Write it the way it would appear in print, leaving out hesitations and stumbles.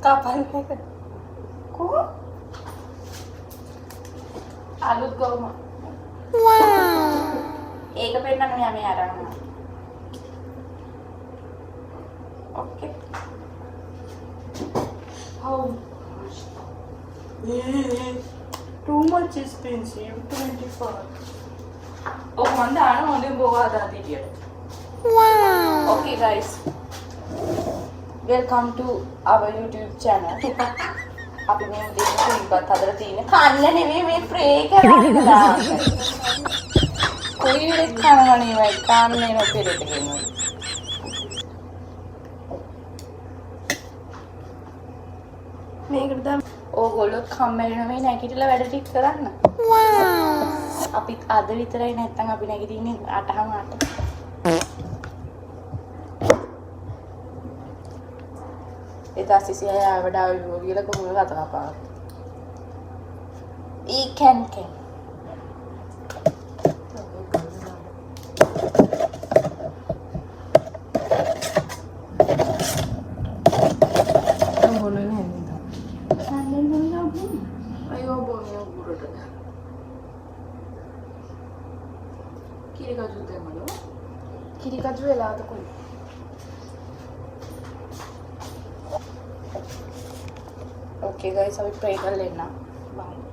Kapan ka? Ko? Alut gawma. Wow. Eka penna niya may arang. Okay. How much? Too much expensive. 25. Oh, manda ano onde boga dati dia. Wow. Okay guys. Welcome to our YouTube channel. අපි මේ දෙන්න ඉබත් හදලා තියෙන කන්න නෙමෙයි මේ ප්‍රේ කරනවා. කොයි වෙලෙත් කනවා නෙමෙයි කාන්නේ නොපෙරෙට ගෙනවා. මේකට දැන් ඕගොල්ලෝ කම්මැලි නෙමෙයි නැගිටලා වැඩ ටික කරන්න. Wow. අපිත් අද විතරයි නැත්තම් අපි නැගිටින්නේ 8:08. Ita sisi saya beda gila kamu nggak tahu apa. Ikan ken. Kamu boleh nih. Sandal boleh bu. Ayo boleh buru deh. Kiri kaju teh malu. Kiri kaju elah tu kau. Okay guys, अभी pray कर लेना. Bye.